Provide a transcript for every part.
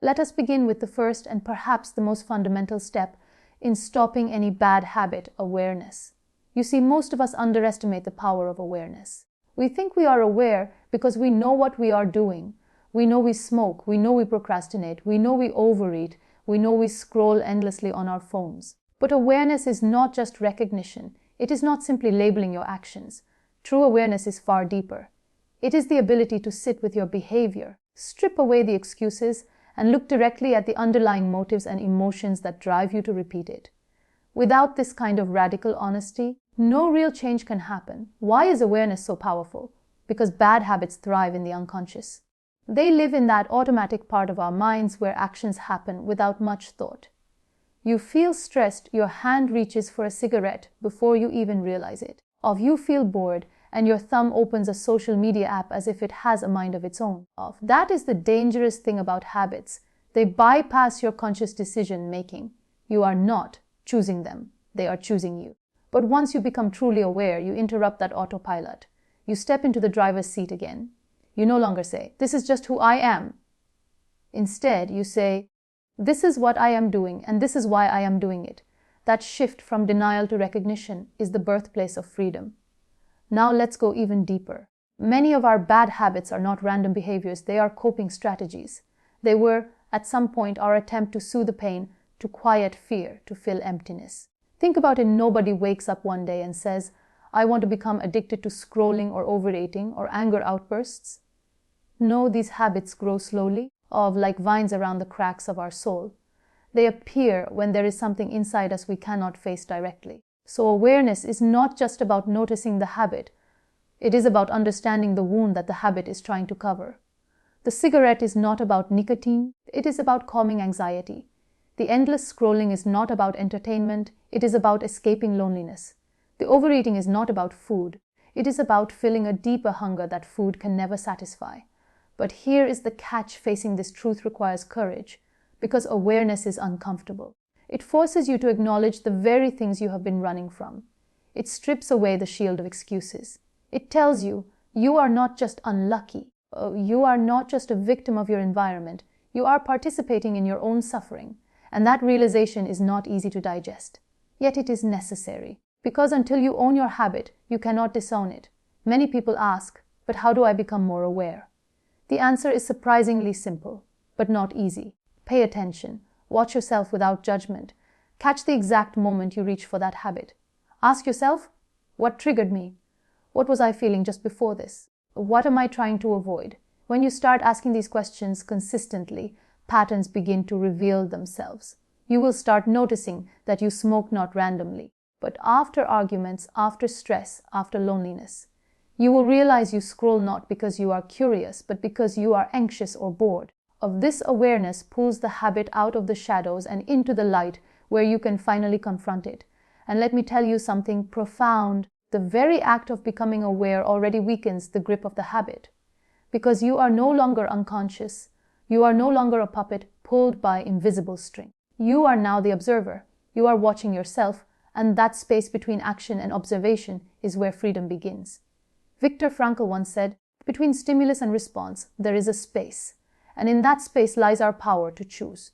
Let us begin with the first and perhaps the most fundamental step in stopping any bad habit: awareness. You see, most of us underestimate the power of awareness. We think we are aware because we know what we are doing. We know we smoke, we know we procrastinate, we know we overeat, we know we scroll endlessly on our phones. But awareness is not just recognition. It is not simply labeling your actions. True awareness is far deeper. It is the ability to sit with your behavior, strip away the excuses, and look directly at the underlying motives and emotions that drive you to repeat it. Without this kind of radical honesty, no real change can happen. Why is awareness so powerful? Because bad habits thrive in the unconscious. They live in that automatic part of our minds where actions happen without much thought. You feel stressed, your hand reaches for a cigarette before you even realize it. Or you feel bored, and your thumb opens a social media app as if it has a mind of its own. That is the dangerous thing about habits. They bypass your conscious decision making. You are not choosing them. They are choosing you. But once you become truly aware, you interrupt that autopilot. You step into the driver's seat again. You no longer say, "This is just who I am." Instead, you say, "This is what I am doing, and this is why I am doing it." That shift from denial to recognition is the birthplace of freedom. Now let's go even deeper. Many of our bad habits are not random behaviors, they are coping strategies. They were, at some point, our attempt to soothe the pain, to quiet fear, to fill emptiness. Think about it. Nobody wakes up one day and says, "I want to become addicted to scrolling or overeating or anger outbursts." No, these habits grow slowly, like vines around the cracks of our soul. They appear when there is something inside us we cannot face directly. So awareness is not just about noticing the habit. It is about understanding the wound that the habit is trying to cover. The cigarette is not about nicotine. It is about calming anxiety. The endless scrolling is not about entertainment. It is about escaping loneliness. The overeating is not about food. It is about filling a deeper hunger that food can never satisfy. But here is the catch: facing this truth requires courage, because awareness is uncomfortable. It forces you to acknowledge the very things you have been running from. It strips away the shield of excuses. It tells you, you are not just unlucky. You are not just a victim of your environment. You are participating in your own suffering. And that realization is not easy to digest. Yet it is necessary. Because until you own your habit, you cannot disown it. Many people ask, "But how do I become more aware?" The answer is surprisingly simple, but not easy. Pay attention. Watch yourself without judgment. Catch the exact moment you reach for that habit. Ask yourself, what triggered me? What was I feeling just before this? What am I trying to avoid? When you start asking these questions consistently, patterns begin to reveal themselves. You will start noticing that you smoke not randomly, but after arguments, after stress, after loneliness. You will realize you scroll not because you are curious, but because you are anxious or bored. Of this awareness pulls the habit out of the shadows and into the light, where you can finally confront it. And let me tell you something profound. The very act of becoming aware already weakens the grip of the habit. Because you are no longer unconscious. You are no longer a puppet pulled by invisible string. You are now the observer. You are watching yourself, and that space between action and observation is where freedom begins. Viktor Frankl once said, "Between stimulus and response, there is a space. And in that space lies our power to choose."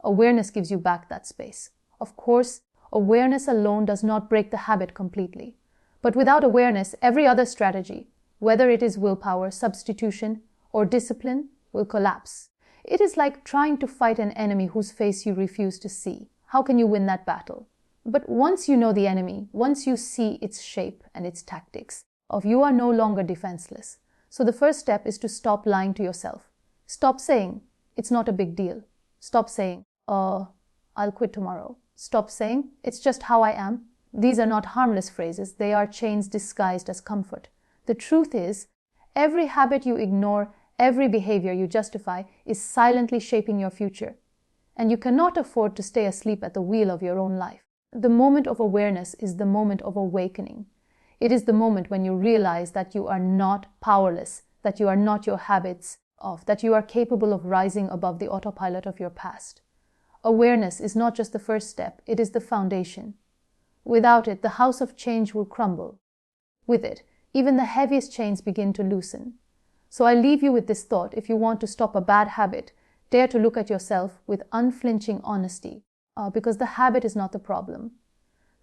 Awareness gives you back that space. Of course, awareness alone does not break the habit completely. But without awareness, every other strategy, whether it is willpower, substitution, or discipline, will collapse. It is like trying to fight an enemy whose face you refuse to see. How can you win that battle? But once you know the enemy, once you see its shape and its tactics, you are no longer defenseless. So the first step is to stop lying to yourself. Stop saying, "It's not a big deal." Stop saying, "I'll quit tomorrow." Stop saying, "It's just how I am." These are not harmless phrases. They are chains disguised as comfort. The truth is, every habit you ignore, every behavior you justify, is silently shaping your future. And you cannot afford to stay asleep at the wheel of your own life. The moment of awareness is the moment of awakening. It is the moment when you realize that you are not powerless, that you are not your habits, that you are capable of rising above the autopilot of your past. Awareness is not just the first step, it is the foundation. Without it, the house of change will crumble. With it, even the heaviest chains begin to loosen. So I leave you with this thought: if you want to stop a bad habit, Dare to look at yourself with unflinching honesty, because the habit is not the problem.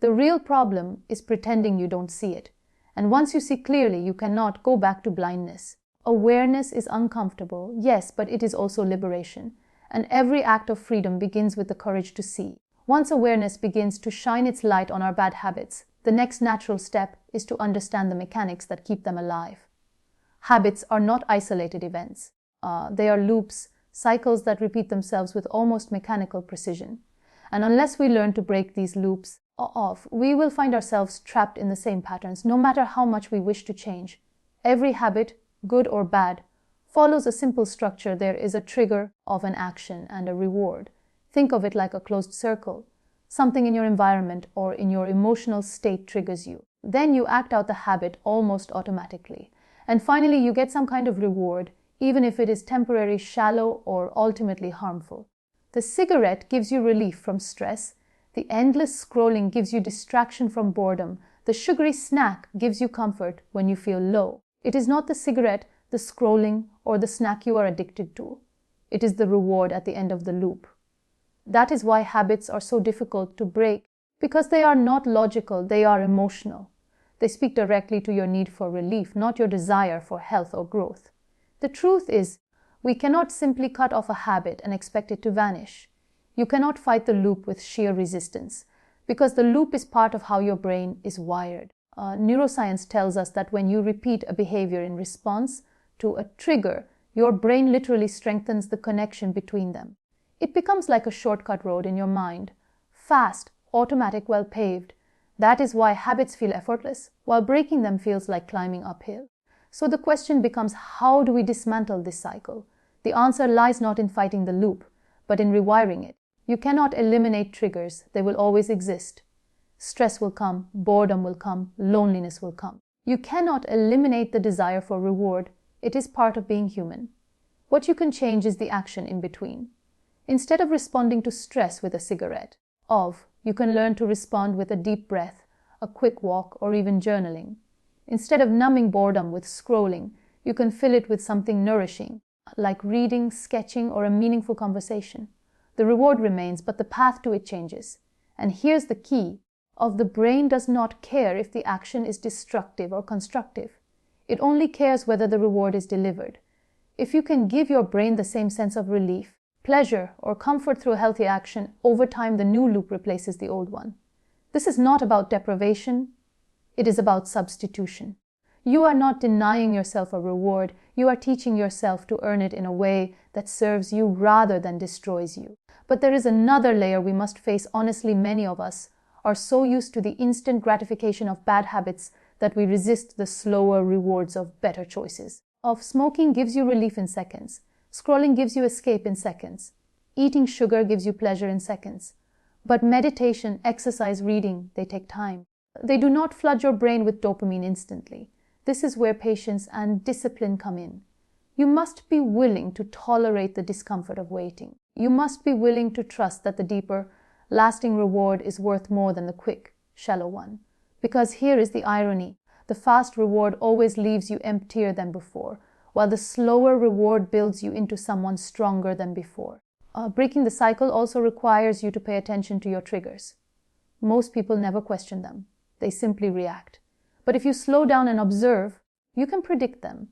The real problem is pretending you don't see it. And once you see clearly, you cannot go back to blindness. Awareness is uncomfortable, yes, but it is also liberation. And every act of freedom begins with the courage to see. Once awareness begins to shine its light on our bad habits, the next natural step is to understand the mechanics that keep them alive. Habits are not isolated events. They are loops, cycles that repeat themselves with almost mechanical precision. And unless we learn to break these loops off, we will find ourselves trapped in the same patterns, no matter how much we wish to change. Every habit, good or bad, follows a simple structure. There is a trigger of an action and a reward. Think of it like a closed circle. Something in your environment or in your emotional state triggers you. Then you act out the habit almost automatically. And finally, you get some kind of reward, even if it is temporary, shallow, or ultimately harmful. The cigarette gives you relief from stress. The endless scrolling gives you distraction from boredom. The sugary snack gives you comfort when you feel low. It is not the cigarette, the scrolling, or the snack you are addicted to. It is the reward at the end of the loop. That is why habits are so difficult to break, because they are not logical, they are emotional. They speak directly to your need for relief, not your desire for health or growth. The truth is, we cannot simply cut off a habit and expect it to vanish. You cannot fight the loop with sheer resistance, because the loop is part of how your brain is wired. Neuroscience tells us that when you repeat a behavior in response to a trigger, your brain literally strengthens the connection between them. It becomes like a shortcut road in your mind, fast, automatic, well paved. That is why habits feel effortless, while breaking them feels like climbing uphill. So the question becomes, how do we dismantle this cycle? The answer lies not in fighting the loop, but in rewiring it. You cannot eliminate triggers, they will always exist. Stress will come, boredom will come, loneliness will come. You cannot eliminate the desire for reward, it is part of being human. What you can change is the action in between. Instead of responding to stress with a cigarette, you can learn to respond with a deep breath, a quick walk, or even journaling. Instead of numbing boredom with scrolling, you can fill it with something nourishing, like reading, sketching, or a meaningful conversation. The reward remains, but the path to it changes. And here's the key: the brain does not care if the action is destructive or constructive. It only cares whether the reward is delivered. If you can give your brain the same sense of relief, pleasure, or comfort through a healthy action, over time the new loop replaces the old one. This is not about deprivation, it is about substitution. You are not denying yourself a reward, you are teaching yourself to earn it in a way that serves you rather than destroys you. But there is another layer we must face honestly. Many of us are so used to the instant gratification of bad habits that we resist the slower rewards of better choices. Smoking gives you relief in seconds. Scrolling gives you escape in seconds. Eating sugar gives you pleasure in seconds. But meditation, exercise, reading, they take time. They do not flood your brain with dopamine instantly. This is where patience and discipline come in. You must be willing to tolerate the discomfort of waiting. You must be willing to trust that the deeper, lasting reward is worth more than the quick, shallow one. Because here is the irony. The fast reward always leaves you emptier than before, while the slower reward builds you into someone stronger than before. Breaking the cycle also requires you to pay attention to your triggers. Most people never question them. They simply react. But if you slow down and observe, you can predict them.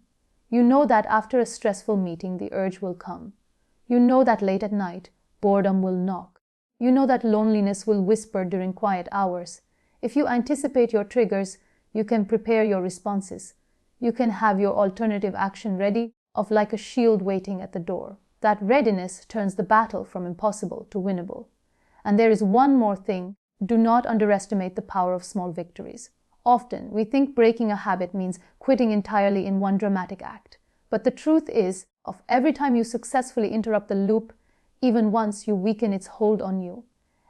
You know that after a stressful meeting, the urge will come. You know that late at night, boredom will knock. You know that loneliness will whisper during quiet hours. If you anticipate your triggers, you can prepare your responses. You can have your alternative action ready, like a shield waiting at the door. That readiness turns the battle from impossible to winnable. And there is one more thing. Do not underestimate the power of small victories. Often, we think breaking a habit means quitting entirely in one dramatic act. But the truth is, every time you successfully interrupt the loop, even once, you weaken its hold on you.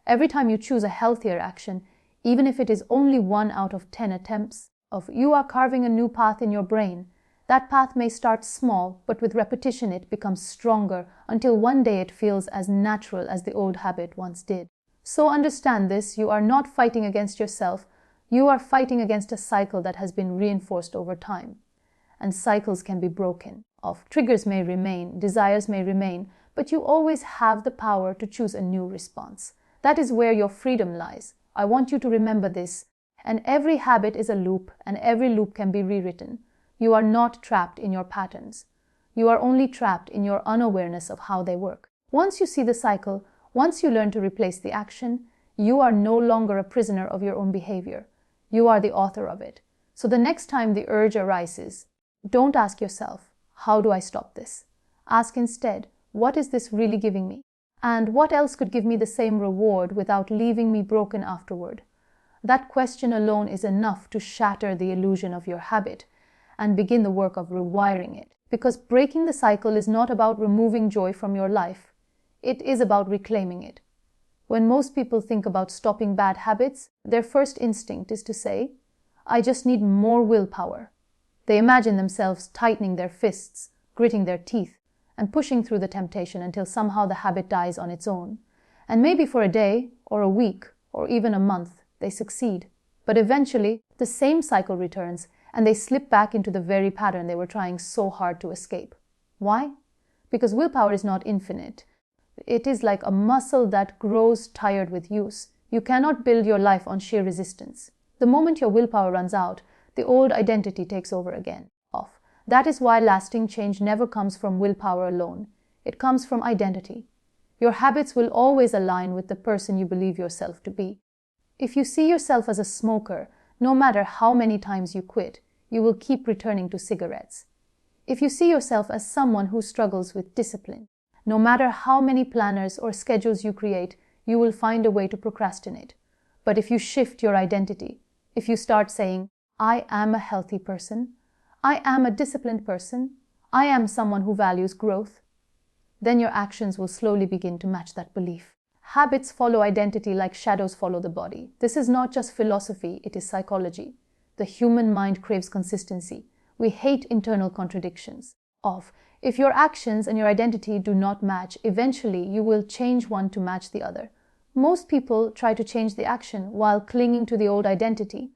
Every time you choose a healthier action, even if it is only 1 out of 10 attempts, you are carving a new path in your brain. That path may start small, but with repetition it becomes stronger until one day it feels as natural as the old habit once did. So understand this, you are not fighting against yourself, you are fighting against a cycle that has been reinforced over time. And cycles can be broken. Triggers may remain, desires may remain, but you always have the power to choose a new response. That is where your freedom lies. I want you to remember this. And every habit is a loop, and every loop can be rewritten. You are not trapped in your patterns. You are only trapped in your unawareness of how they work. Once you see the cycle, once you learn to replace the action, you are no longer a prisoner of your own behavior. You are the author of it. So the next time the urge arises, don't ask yourself, how do I stop this? Ask instead, what is this really giving me? And what else could give me the same reward without leaving me broken afterward? That question alone is enough to shatter the illusion of your habit and begin the work of rewiring it. Because breaking the cycle is not about removing joy from your life. It is about reclaiming it. When most people think about stopping bad habits, their first instinct is to say, I just need more willpower. They imagine themselves tightening their fists, gritting their teeth, and pushing through the temptation until somehow the habit dies on its own. And maybe for a day, or a week, or even a month, they succeed. But eventually, the same cycle returns, and they slip back into the very pattern they were trying so hard to escape. Why? Because willpower is not infinite. It is like a muscle that grows tired with use. You cannot build your life on sheer resistance. The moment your willpower runs out, the old identity takes over again. That is why lasting change never comes from willpower alone. It comes from identity. Your habits will always align with the person you believe yourself to be. If you see yourself as a smoker, no matter how many times you quit, you will keep returning to cigarettes. If you see yourself as someone who struggles with discipline, no matter how many planners or schedules you create, you will find a way to procrastinate. But if you shift your identity, if you start saying, I am a healthy person, I am a disciplined person, I am someone who values growth, then your actions will slowly begin to match that belief. Habits follow identity like shadows follow the body. This is not just philosophy, it is psychology. The human mind craves consistency. We hate internal contradictions. If your actions and your identity do not match, eventually you will change one to match the other. Most people try to change the action while clinging to the old identity,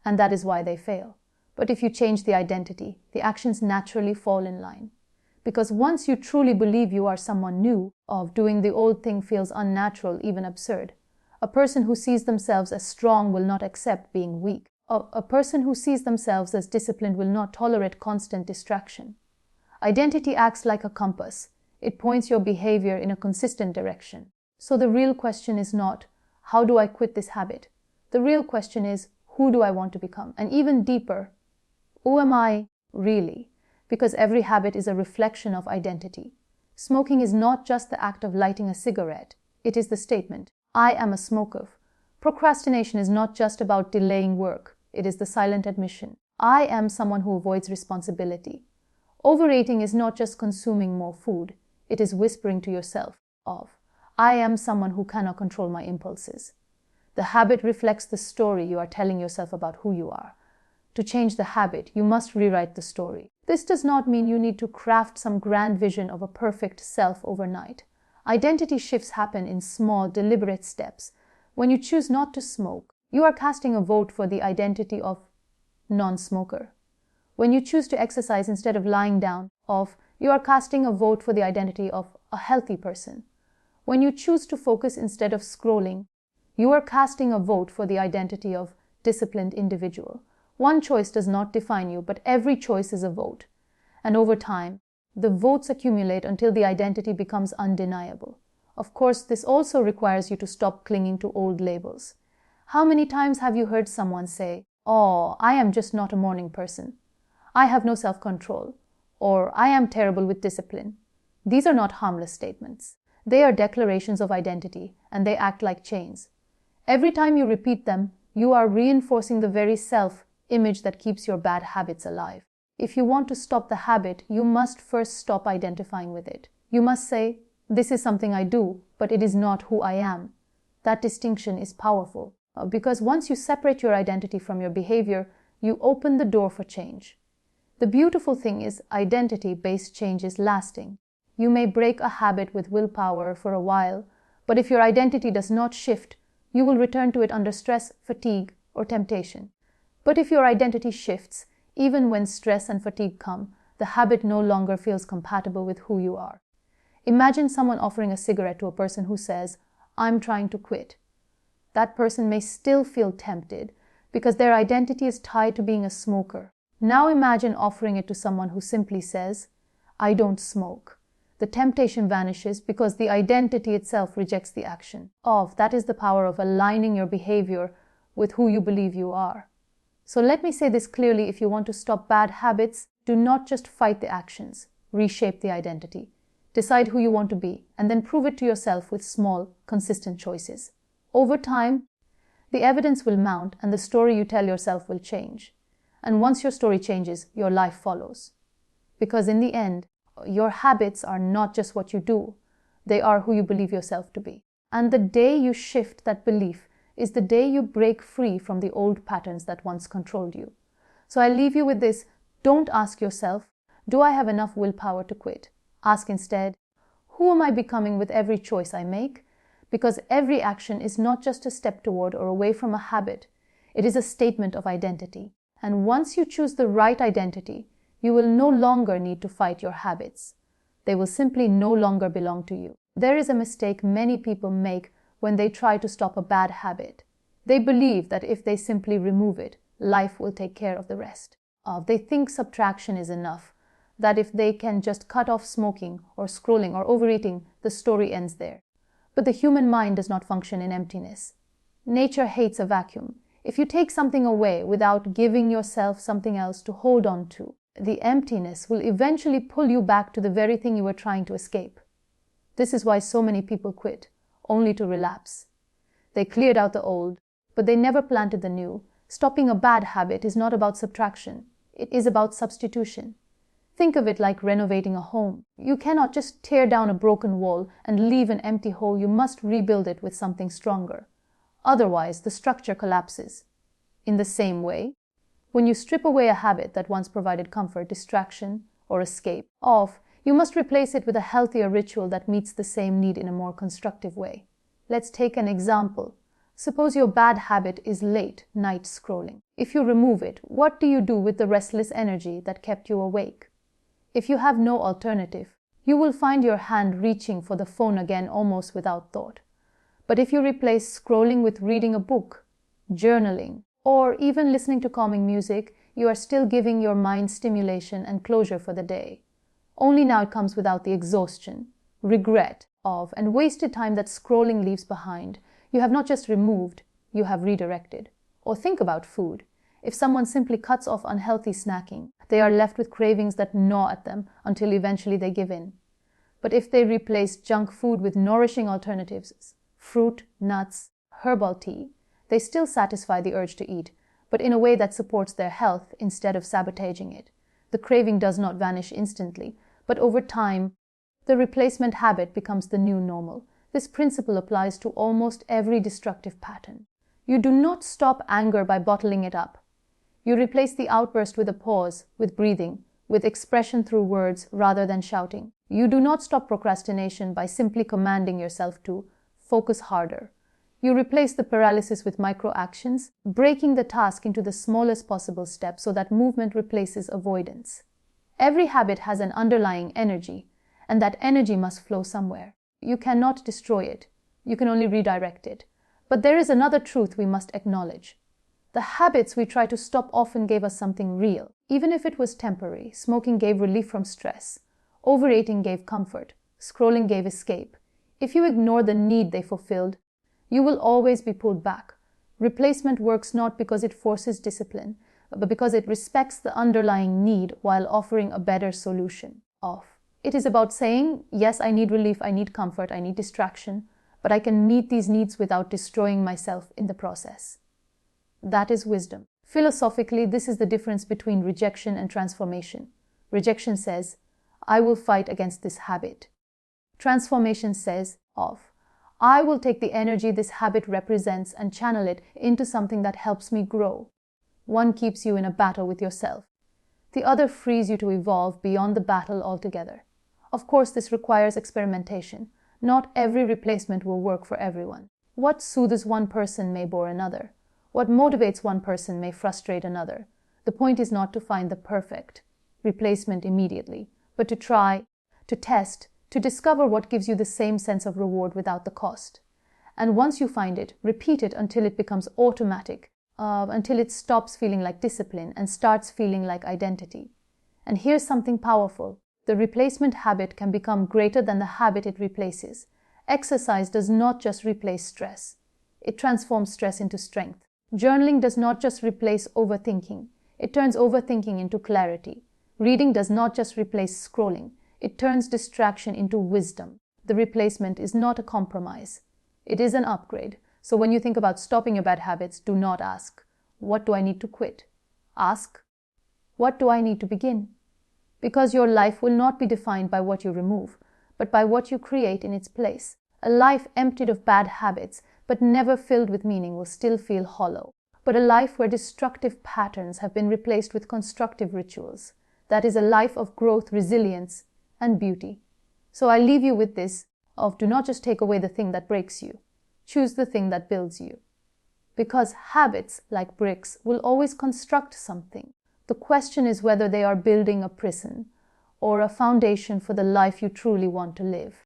and that is why they fail. But if you change the identity, the actions naturally fall in line. Because once you truly believe you are someone new, doing the old thing feels unnatural, even absurd. A person who sees themselves as strong will not accept being weak. A person who sees themselves as disciplined will not tolerate constant distraction. Identity acts like a compass. It points your behavior in a consistent direction. So the real question is not, how do I quit this habit? The real question is, who do I want to become? And even deeper, who am I really? Because every habit is a reflection of identity. Smoking is not just the act of lighting a cigarette. It is the statement, I am a smoker. Procrastination is not just about delaying work. It is the silent admission, I am someone who avoids responsibility. Overeating is not just consuming more food. It is whispering to yourself, I am someone who cannot control my impulses. The habit reflects the story you are telling yourself about who you are. To change the habit, you must rewrite the story. This does not mean you need to craft some grand vision of a perfect self overnight. Identity shifts happen in small, deliberate steps. When you choose not to smoke, you are casting a vote for the identity of non-smoker. When you choose to exercise instead of lying down, you are casting a vote for the identity of a healthy person. When you choose to focus instead of scrolling, you are casting a vote for the identity of disciplined individual. One choice does not define you, but every choice is a vote. And over time, the votes accumulate until the identity becomes undeniable. Of course, this also requires you to stop clinging to old labels. How many times have you heard someone say, I am just not a morning person. I have no self-control. Or, I am terrible with discipline. These are not harmless statements. They are declarations of identity, and they act like chains. Every time you repeat them, you are reinforcing the very self-image that keeps your bad habits alive. If you want to stop the habit, you must first stop identifying with it. You must say, this is something I do, but it is not who I am. That distinction is powerful, because once you separate your identity from your behavior, you open the door for change. The beautiful thing is, identity-based change is lasting. You may break a habit with willpower for a while, but if your identity does not shift, you will return to it under stress, fatigue, or temptation. But if your identity shifts, even when stress and fatigue come, the habit no longer feels compatible with who you are. Imagine someone offering a cigarette to a person who says, "I'm trying to quit." That person may still feel tempted because their identity is tied to being a smoker. Now imagine offering it to someone who simply says, "I don't smoke." The temptation vanishes because the identity itself rejects the action. That is the power of aligning your behavior with who you believe you are. So let me say this clearly: if you want to stop bad habits, do not just fight the actions, reshape the identity. Decide who you want to be, and then prove it to yourself with small, consistent choices. Over time, the evidence will mount and the story you tell yourself will change. And once your story changes, your life follows. Because in the end, your habits are not just what you do, they are who you believe yourself to be. And the day you shift that belief is the day you break free from the old patterns that once controlled you. So I leave you with this: don't ask yourself, "Do I have enough willpower to quit?" Ask instead, "Who am I becoming with every choice I make?" Because every action is not just a step toward or away from a habit, it is a statement of identity. And once you choose the right identity, you will no longer need to fight your habits. They will simply no longer belong to you. There is a mistake many people make when they try to stop a bad habit. They believe that if they simply remove it, life will take care of the rest. They think subtraction is enough, that if they can just cut off smoking or scrolling or overeating, the story ends there. But the human mind does not function in emptiness. Nature hates a vacuum. If you take something away without giving yourself something else to hold on to, the emptiness will eventually pull you back to the very thing you were trying to escape. This is why so many people quit, only to relapse. They cleared out the old, but they never planted the new. Stopping a bad habit is not about subtraction. It is about substitution. Think of it like renovating a home. You cannot just tear down a broken wall and leave an empty hole. You must rebuild it with something stronger. Otherwise, the structure collapses. In the same way, when you strip away a habit that once provided comfort, distraction, or escape, you must replace it with a healthier ritual that meets the same need in a more constructive way. Let's take an example. Suppose your bad habit is late night scrolling. If you remove it, what do you do with the restless energy that kept you awake? If you have no alternative, you will find your hand reaching for the phone again almost without thought. But if you replace scrolling with reading a book, journaling, or even listening to calming music, you are still giving your mind stimulation and closure for the day. Only now it comes without the exhaustion, regret and wasted time that scrolling leaves behind. You have not just removed, you have redirected. Or think about food. If someone simply cuts off unhealthy snacking, they are left with cravings that gnaw at them until eventually they give in. But if they replace junk food with nourishing alternatives, fruit, nuts, herbal tea, they still satisfy the urge to eat, but in a way that supports their health instead of sabotaging it. The craving does not vanish instantly, but over time, the replacement habit becomes the new normal. This principle applies to almost every destructive pattern. You do not stop anger by bottling it up. You replace the outburst with a pause, with breathing, with expression through words rather than shouting. You do not stop procrastination by simply commanding yourself to focus harder. You replace the paralysis with micro-actions, breaking the task into the smallest possible step so that movement replaces avoidance. Every habit has an underlying energy, and that energy must flow somewhere. You cannot destroy it. You can only redirect it. But there is another truth we must acknowledge. The habits we try to stop often gave us something real. Even if it was temporary, smoking gave relief from stress. Overeating gave comfort. Scrolling gave escape. If you ignore the need they fulfilled, you will always be pulled back. Replacement works not because it forces discipline, but because it respects the underlying need while offering a better solution. It is about saying, yes, I need relief, I need comfort, I need distraction, but I can meet these needs without destroying myself in the process. That is wisdom. Philosophically, this is the difference between rejection and transformation. Rejection says, I will fight against this habit. Transformation says, I will take the energy this habit represents and channel it into something that helps me grow. One keeps you in a battle with yourself. The other frees you to evolve beyond the battle altogether. Of course, this requires experimentation. Not every replacement will work for everyone. What soothes one person may bore another. What motivates one person may frustrate another. The point is not to find the perfect replacement immediately, but to try, to test, to discover what gives you the same sense of reward without the cost. And once you find it, repeat it until it becomes automatic, until it stops feeling like discipline and starts feeling like identity. And here's something powerful. The replacement habit can become greater than the habit it replaces. Exercise does not just replace stress. It transforms stress into strength. Journaling does not just replace overthinking. It turns overthinking into clarity. Reading does not just replace scrolling. It turns distraction into wisdom. The replacement is not a compromise. It is an upgrade. So when you think about stopping your bad habits, do not ask, what do I need to quit? Ask, what do I need to begin? Because your life will not be defined by what you remove, but by what you create in its place. A life emptied of bad habits, but never filled with meaning, will still feel hollow. But a life where destructive patterns have been replaced with constructive rituals, that is a life of growth, resilience, and beauty. So I leave you with this of do not just take away the thing that breaks you. Choose the thing that builds you. Because habits, like bricks, will always construct something. The question is whether they are building a prison or a foundation for the life you truly want to live.